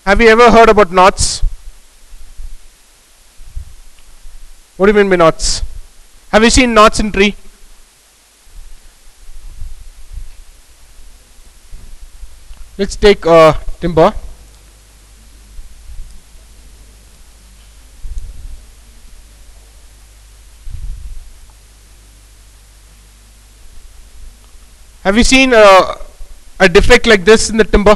Have you ever heard about knots? What do you mean by knots? Have you seen knots in tree? Let's take timber. Have you seen a defect like this in the timber?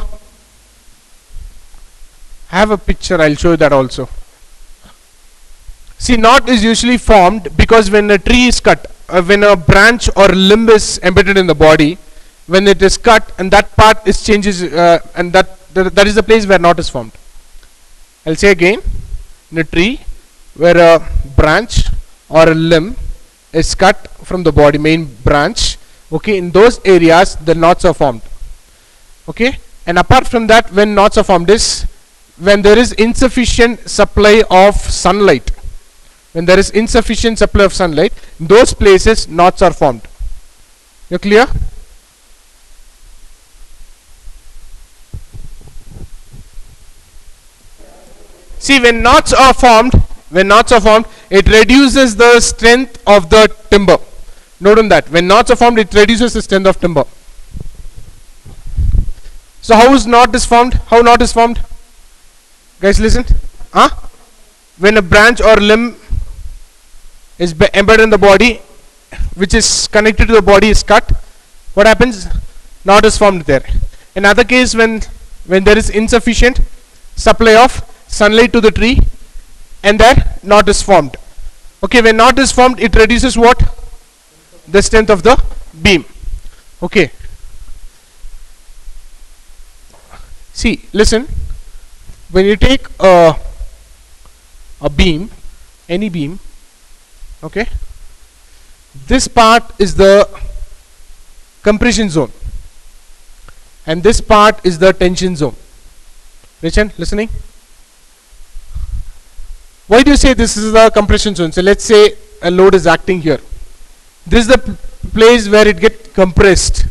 I have a picture, I'll show you that also. See, knot is usually formed because when a tree is cut, when a branch or limb is embedded in the body, when it is cut and that part is changes, and that is the place where knot is formed. I'll say again, in a tree where a branch or a limb is cut from the body, main branch, okay, in those areas the knots are formed. Okay, and apart from that, when knots are formed is when there is insufficient supply of sunlight. When there is insufficient supply of sunlight, in those places knots are formed. You clear? See, when knots are formed, it reduces the strength of the timber. Note on that. When knots are formed, it reduces the strength of timber. So how is knot is formed? How knot is formed? Guys, listen. When a branch or limb is embedded in the body, which is connected to the body, is cut, what happens? Knot is formed there. In other case, when there is insufficient supply of sunlight to the tree, and there knot is formed. Okay, when knot is formed, it reduces what? The strength of the beam. Okay. See, listen. When you take a beam, any beam, okay, this part is the compression zone and this part is the tension zone. Listening? Why do you say this is the compression zone? So let's say a load is acting here. This is the place where it gets compressed,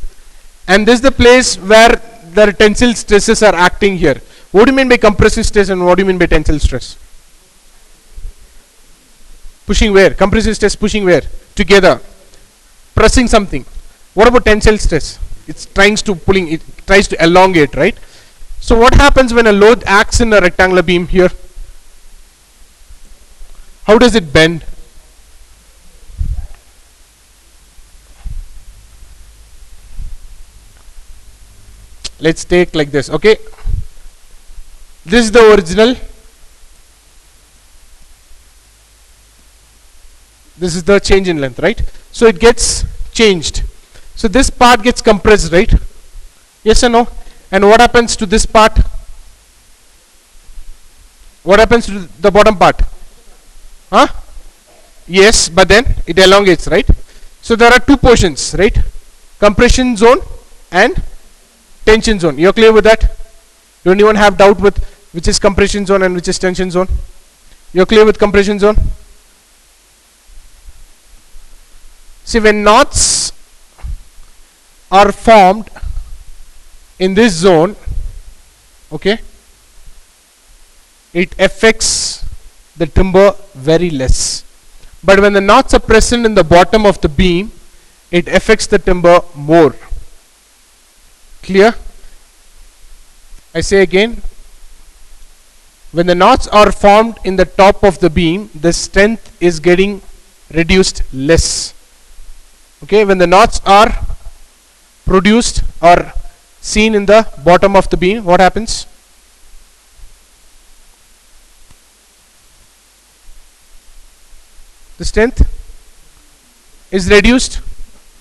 and this is the place where the tensile stresses are acting here. What do you mean by compressive stress and what do you mean by tensile stress? Pushing where? Compressive stress pushing where? Together. Pressing something. What about tensile stress? It tries to elongate, right? So what happens when a load acts in a rectangular beam here? How does it bend? Let's take like this, okay? This is the original. This is the change in length, right? So it gets changed. So this part gets compressed, right? Yes or no? And what happens to this part? What happens to the bottom part? Yes, but then it elongates, right? So there are two portions, right? Compression zone and tension zone. You're clear with that? Do anyone have doubt with which is compression zone and which is tension zone? You're clear with compression zone? See, when knots are formed in this zone, okay, it affects the timber very less. But when the knots are present in the bottom of the beam, it affects the timber more. Clear? I say again, when the knots are formed in the top of the beam, the strength is getting reduced less. Okay, when the knots are produced or seen in the bottom of the beam, what happens? The strength is reduced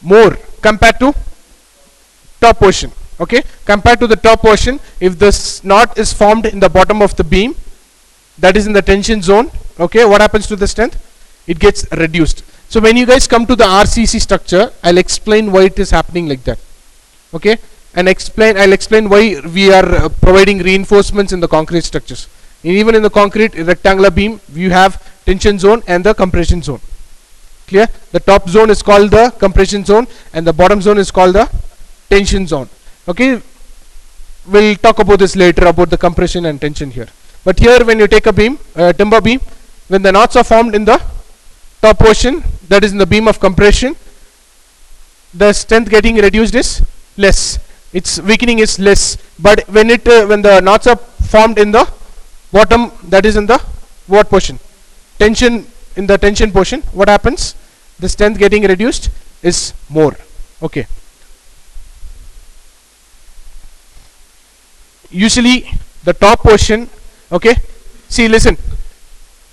more compared to top portion. Okay, compared to the top portion, if this knot is formed in the bottom of the beam, that is in the tension zone, okay, what happens to the strength? It gets reduced. So when you guys come to the RCC structure, I'll explain why it is happening like that. Okay, and I'll explain why we are providing reinforcements in the concrete structures. Even in the concrete rectangular beam, you have tension zone and the compression zone. Clear? The top zone is called the compression zone and the bottom zone is called the tension zone. Okay, we'll talk about this later about the compression and tension here. But here when you take a beam, timber beam, when the knots are formed in the top portion, that is in the beam of compression, the strength getting reduced is less, its weakening is less. But when when the knots are formed in the bottom, that is in the what portion, tension, in the tension portion, what happens? The strength getting reduced is more. Okay. Usually the top portion, okay, see, listen,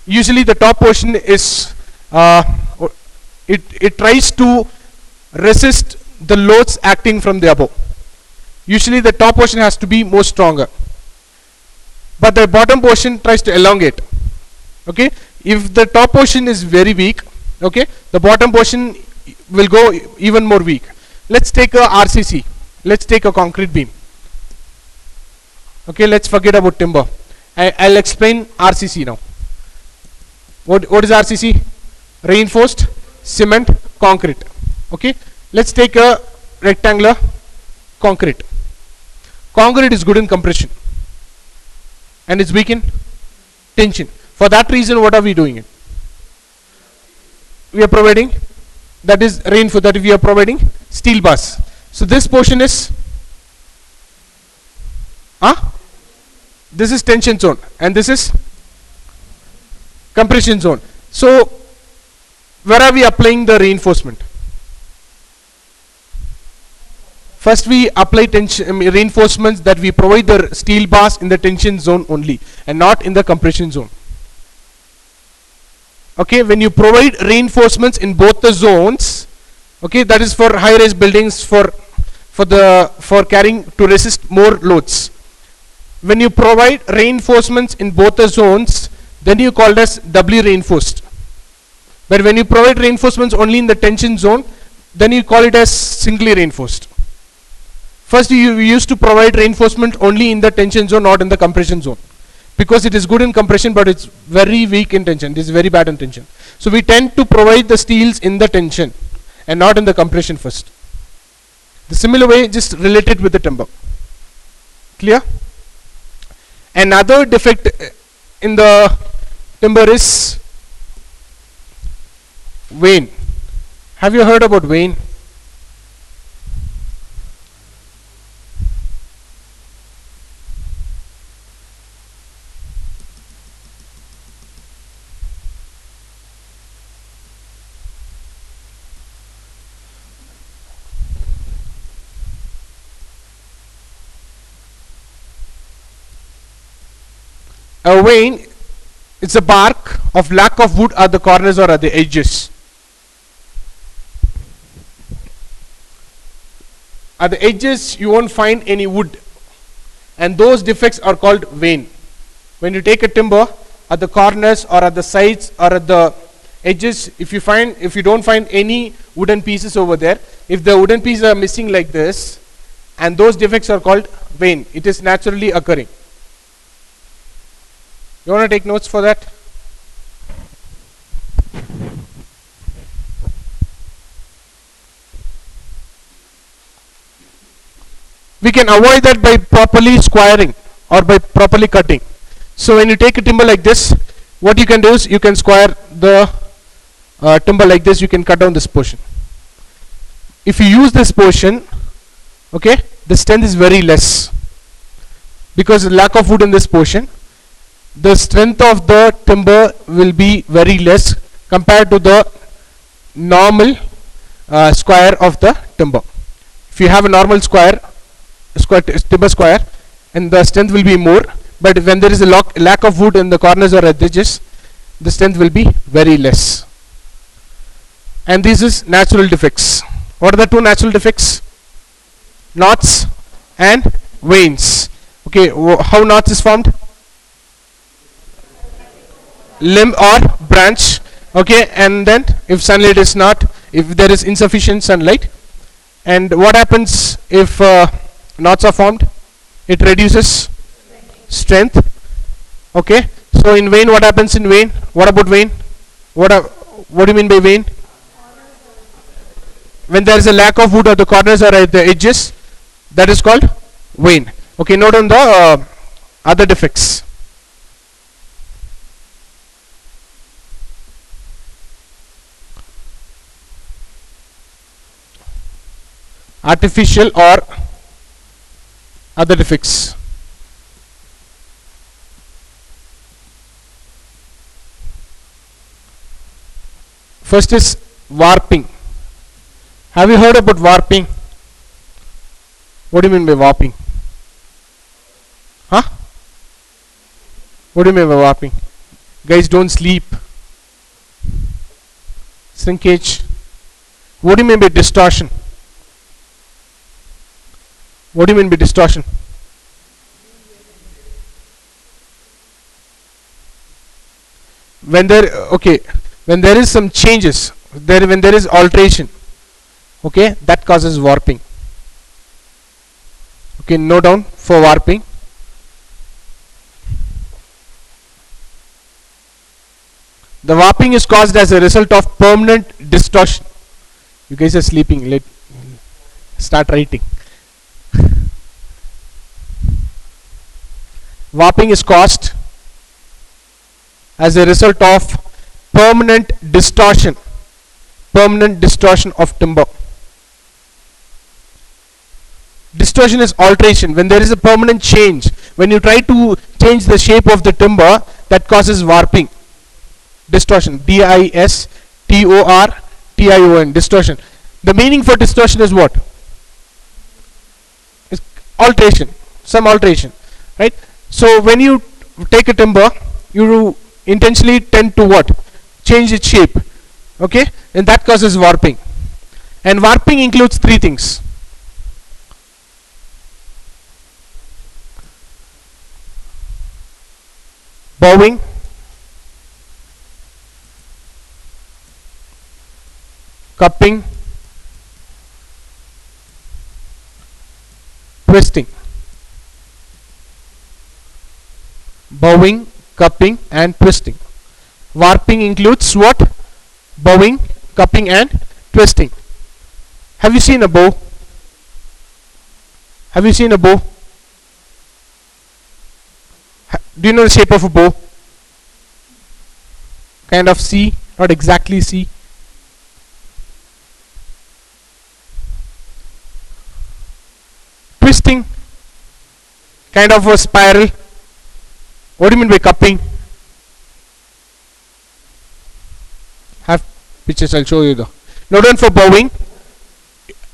usually the top portion is it tries to resist the loads acting from the above. Usually the top portion has to be more stronger, but the bottom portion tries to elongate. Okay, if the top portion is very weak, okay, the bottom portion will go even more weak. Let's take a RCC, let's take a concrete beam. Okay, let's forget about timber. I'll explain RCC now. What is RCC? Reinforced cement concrete. Okay, let's take a rectangular concrete. Concrete is good in compression and it's weak in tension. For that reason, what are we doing it? We are providing, that is reinforced, that we are providing steel bars. So this portion is this is tension zone and this is compression zone. So where are we applying the reinforcement? First we apply tension reinforcements, that we provide the steel bars in the tension zone only and not in the compression zone. Okay, when you provide reinforcements in both the zones, okay, that is for high rise buildings, for carrying to resist more loads. When you provide reinforcements in both the zones, then you call it as doubly reinforced. But when you provide reinforcements only in the tension zone, then you call it as singly reinforced. First you used to provide reinforcement only in the tension zone, not in the compression zone, because it is good in compression but it's very weak in tension. It is very bad in tension. So we tend to provide the steels in the tension and not in the compression first. The similar way, just relate it with the timber. Clear? Another defect in the timber is vein. Have you heard about vein? A vein is a bark of lack of wood at the corners or at the edges. At the edges you won't find any wood, and those defects are called vein. When you take a timber at the corners or at the sides or at the edges, if you don't find any wooden pieces over there, if the wooden pieces are missing like this, and those defects are called vein, it is naturally occurring. You want to take notes for that? We can avoid that by properly squaring or by properly cutting. So when you take a timber like this, what you can do is you can square the timber like this. You can cut down this portion. If you use this portion, okay, the strength is very less because lack of wood in this portion. The strength of the timber will be very less compared to the normal square of the timber. If you have a normal timber square, and the strength will be more, but when there is a lack of wood in the corners or edges, the strength will be very less. And this is natural defects. What are the two natural defects? Knots and veins. Okay, how knots is formed? Limb or branch. Okay, and then if sunlight is not, if there is insufficient sunlight, and what happens if knots are formed? It reduces strength. Okay, so in vein, what happens in vein? What about vein? What do you mean by vein? When there is a lack of wood at the corners or at the edges, that is called vein. Okay, note on the other defects. Artificial or other defects. First is warping. Have you heard about warping? What do you mean by warping? Huh? What do you mean by warping? Guys, don't sleep. Shrinkage. What do you mean by distortion? What do you mean by distortion? When there is some changes, when there is alteration, okay, that causes warping. Okay, note down for warping. The warping is caused as a result of permanent distortion. You guys are sleeping. Let start writing. Warping is caused as a result of permanent distortion of timber. Distortion is alteration. When there is a permanent change, when you try to change the shape of the timber, that causes warping. Distortion. distortion. Distortion. The meaning for distortion is what? Is alteration. Some alteration, right? So when you take a timber, you intentionally tend to what? Change its shape. Okay, and that causes warping. And warping includes three things. Bowing, cupping, twisting. Bowing, cupping and twisting. Warping includes what? Bowing, cupping and twisting. Have you seen a bow? Have you seen a bow? Do you know the shape of a bow? Kind of C, not exactly C. Twisting, kind of a spiral. What do you mean by cupping? Have pictures, I'll show you though. Now done for bowing.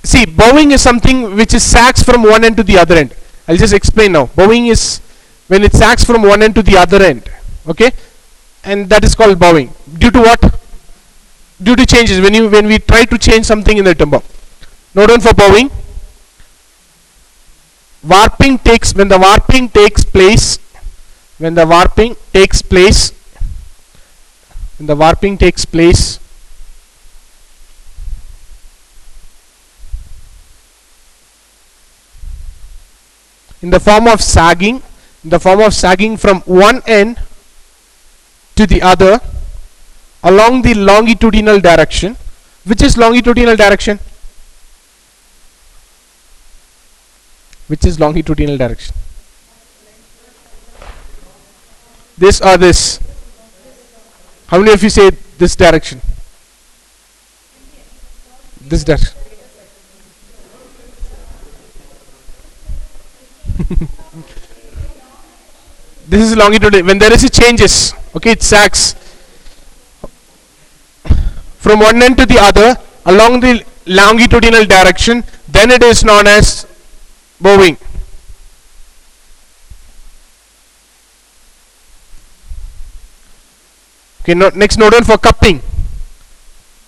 See, bowing is something which is sags from one end to the other end. I'll just explain now. Bowing is when it sags from one end to the other end. Okay? And that is called bowing. Due to what? Due to changes. When we try to change something in the timber. Now done for bowing. Warping takes when the warping takes place in the form of sagging from one end to the other along the longitudinal direction. Which is longitudinal direction? Which is longitudinal direction? This or this? How many of you say this direction? This direction. This is longitudinal. When there is a changes, okay, it sags from one end to the other along the longitudinal direction, then it is known as bowing. Okay, next note on for cupping.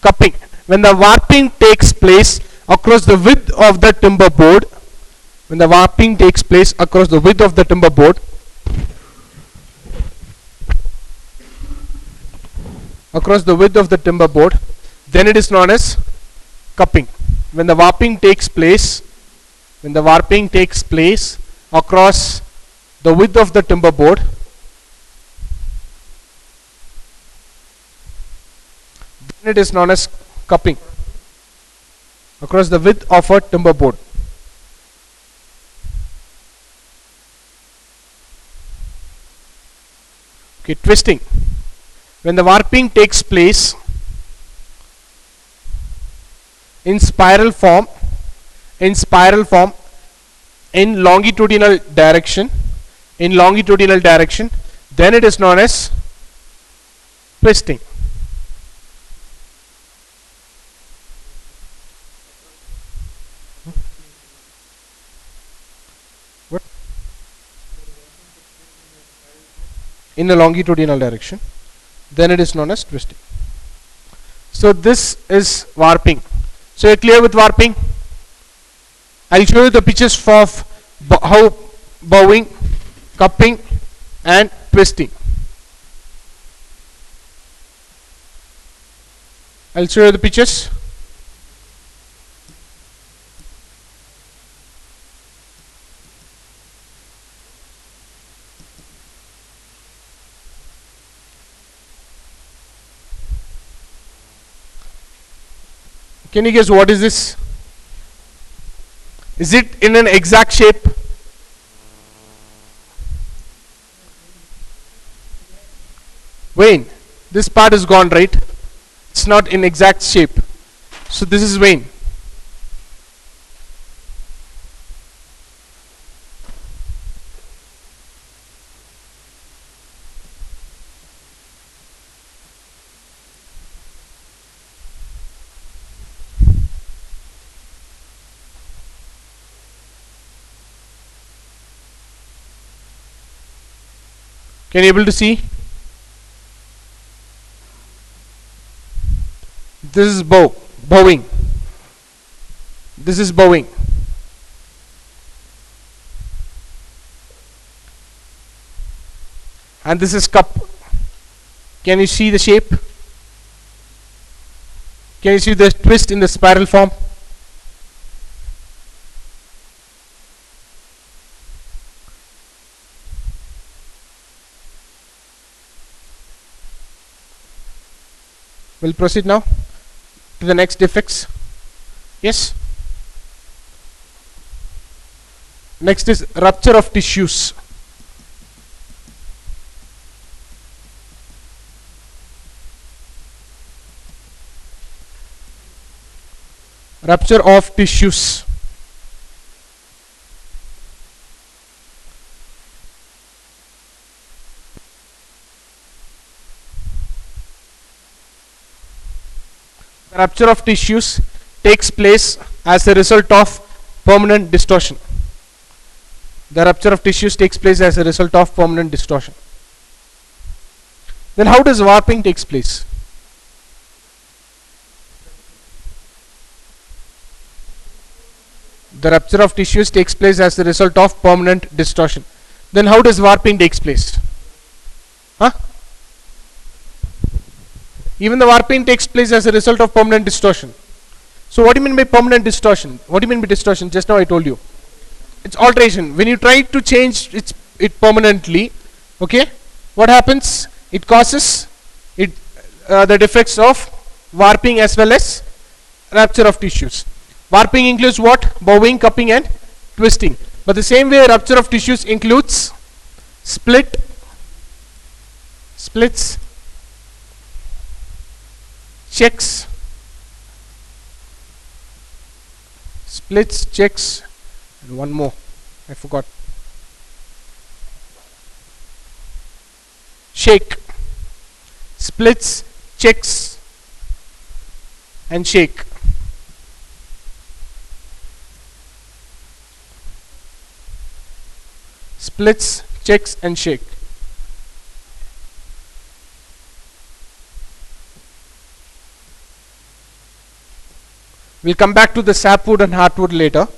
Cupping. When the warping takes place across the width of the timber board, then it is known as cupping. When the warping takes place across the width of the timber board, then it is known as cupping. Across the width of a timber board. Okay, twisting. When the warping takes place in spiral form, in spiral form, in longitudinal direction, then it is known as twisting. What? In a longitudinal direction, then it is known as twisting. So this is warping. So you're clear with warping? I'll show you the pictures for how bowing, cupping and twisting. I'll show you the pictures. Can you guess what is this? Is it in an exact shape? Vein. This part is gone, right? It's not in exact shape. So this is vein. Can you able to see? This is bowing. This is bowing. And this is cup. Can you see the shape? Can you see the twist in the spiral form? We'll proceed now to the next defects. Yes. Next is rupture of tissues. Rupture of tissues. The rupture of tissues takes place as a result of permanent distortion. The rupture of tissues takes place as a result of permanent distortion. Then how does warping takes place? The rupture of tissues takes place as a result of permanent distortion. Then how does warping takes place? Huh? Even the warping takes place as a result of permanent distortion. So what do you mean by permanent distortion? What do you mean by distortion? Just now I told you. It's alteration. When you try to change it permanently, okay, what happens? It causes the defects of warping as well as rupture of tissues. Warping includes what? Bowing, cupping and twisting. But the same way rupture of tissues includes splits, checks, and one more I forgot. Shake. Splits, checks and shake. Splits, checks and shake. We'll come back to the sapwood and heartwood later.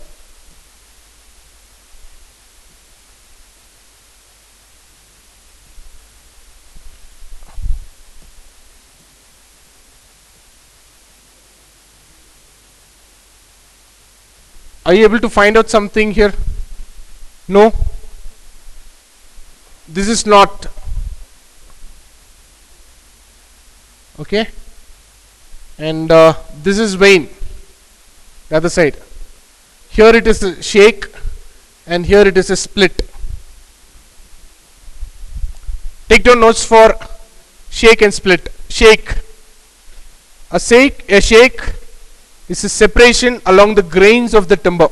Are you able to find out something here? No? This is not. Okay? And this is vein. The other side. Here it is a shake and here it is a split. Take down notes for shake and split. Shake. A shake is a separation along the grains of the timber.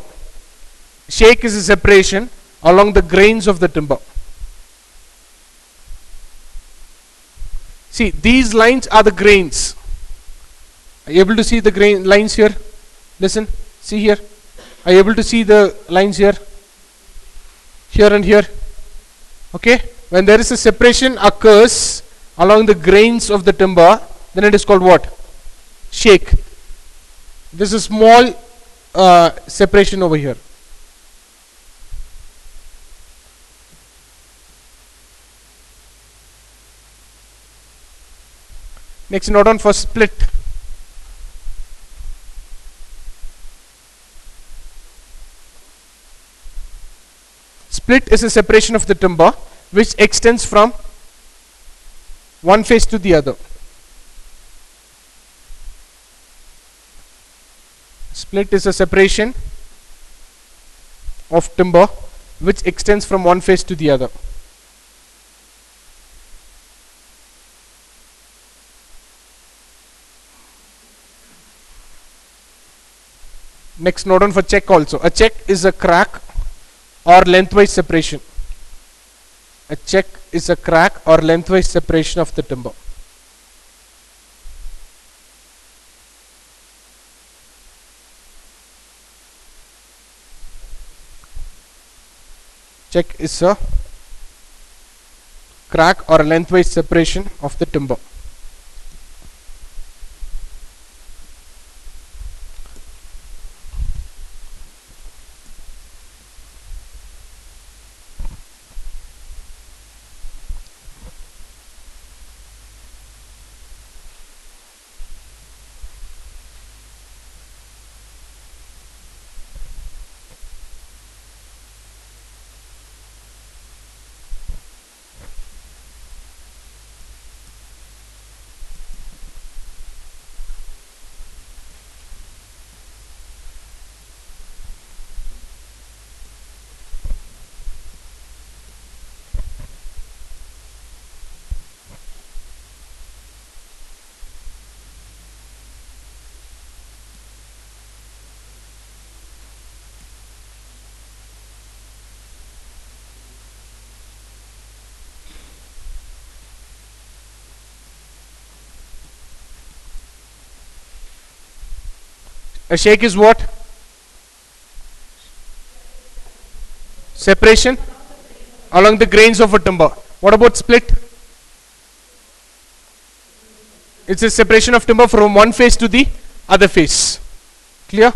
Shake is a separation along the grains of the timber. See, these lines are the grains. Are you able to see the grain lines here? Listen, see here. Are you able to see the lines here? Here and here. Okay? When there is a separation occurs along the grains of the timber, then it is called what? Shake. This is small separation over here. Next, note down for split. Split is a separation of the timber which extends from one face to the other. Split is a separation of timber which extends from one face to the other. Next, note down for check also. A check is a crack or lengthwise separation. A check is a crack or lengthwise separation of the timber. Check is a crack or lengthwise separation of the timber. A shake is what? Separation along the grains of a timber. What about split? It's a separation of timber from one face to the other face. Clear?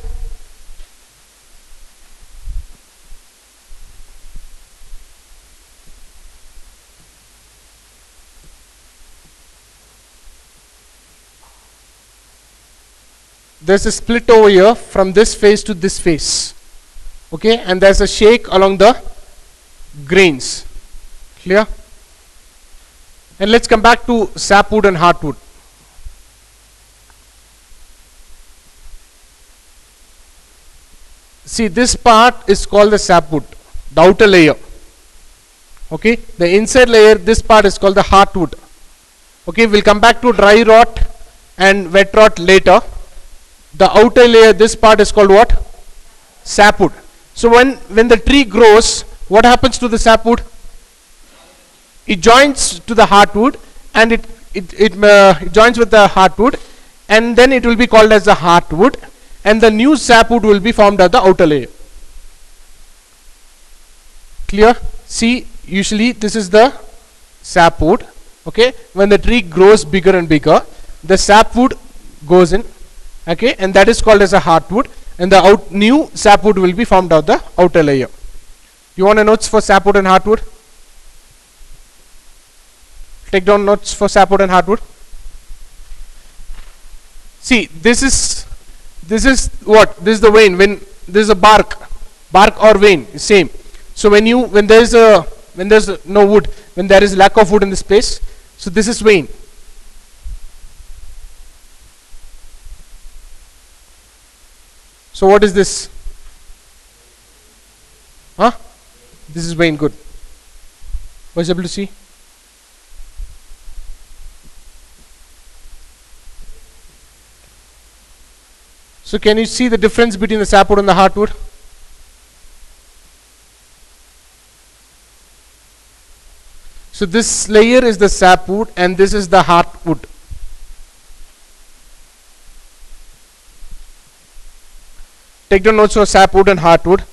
There's a split over here from this face to this face. Okay, and there's a shake along the grains. Clear? And let's come back to sapwood and heartwood. See, this part is called the sapwood, the outer layer. Okay, the inside layer, this part is called the heartwood. Okay, we'll come back to dry rot and wet rot later. The outer layer, this part is called what? Sapwood. So when the tree grows, what happens to the sapwood? It joins to the heartwood, and it joins with the heartwood, and then it will be called as the heartwood, and the new sapwood will be formed at the outer layer. Clear? See, usually this is the sapwood. Okay, when the tree grows bigger and bigger, the sapwood goes in. Okay, and that is called as a heartwood, and the new sapwood will be formed out the outer layer. You want a notes for sapwood and heartwood? Take down notes for sapwood and heartwood. See, this is what? This is the vein. When there is a bark or vein, same. So when there is no wood, when there is lack of wood in this place, so this is vein. So what is this? Huh? This is vein. Good. Was able to see? So can you see the difference between the sapwood and the heartwood? So this layer is the sapwood and this is the heartwood. Take down notes for sapwood and heartwood.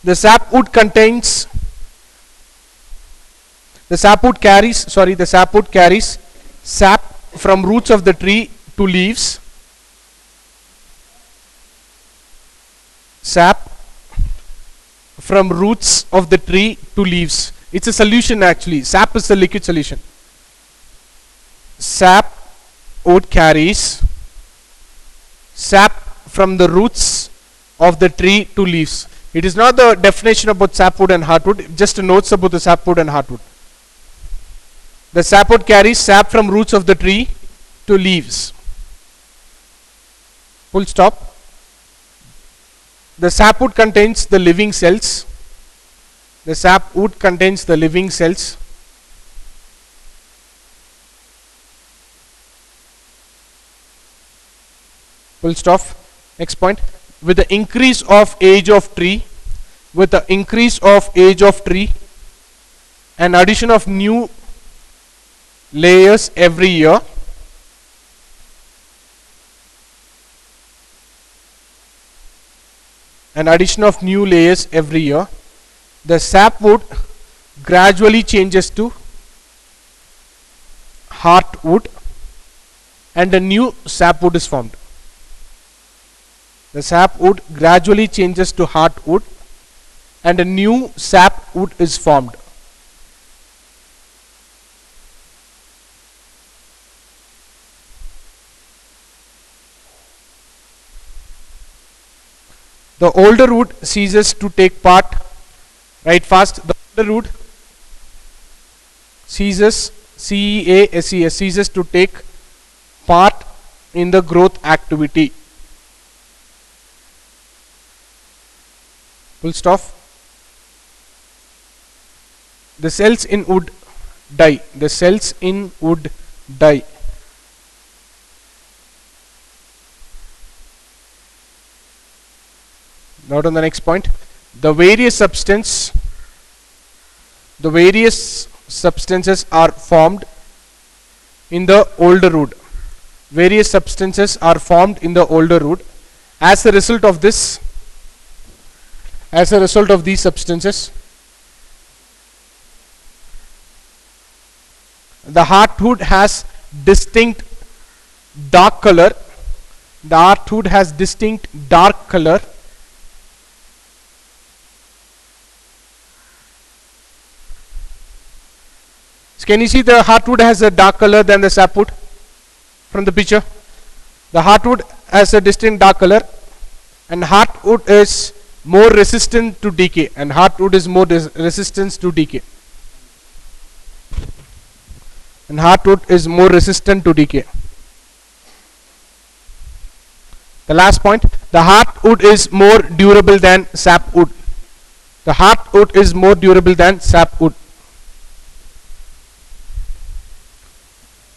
The sapwood carries sap from roots of the tree to leaves. Sap from roots of the tree to leaves. It's a solution actually. Sap is a liquid solution. Sapwood carries sap from the roots of the tree to leaves. It is not the definition about sapwood and heartwood, just notes about the sapwood and heartwood. The sapwood carries sap from roots of the tree to leaves. Full stop. The sapwood contains the living cells. The sapwood contains the living cells. Full stop. Next point. With the increase of age of tree, and addition of new layers every year, the sapwood gradually changes to heartwood and a new sapwood is formed. The sapwood gradually changes to heartwood and a new sapwood is formed. The older wood ceases to take part. Write fast. The older wood ceases, CEASES, ceases to take part in the growth activity. Full stop. The cells in wood die. The cells in wood die. Note on the next point. The various substances are formed in the older wood. Various substances are formed in the older wood. As a result of these substances, the heartwood has distinct dark color. So can you see the heartwood has a dark color than the sapwood from the picture? The heartwood has a distinct dark color, and heartwood is more resistant to decay. The last point, the heartwood is more durable than sapwood.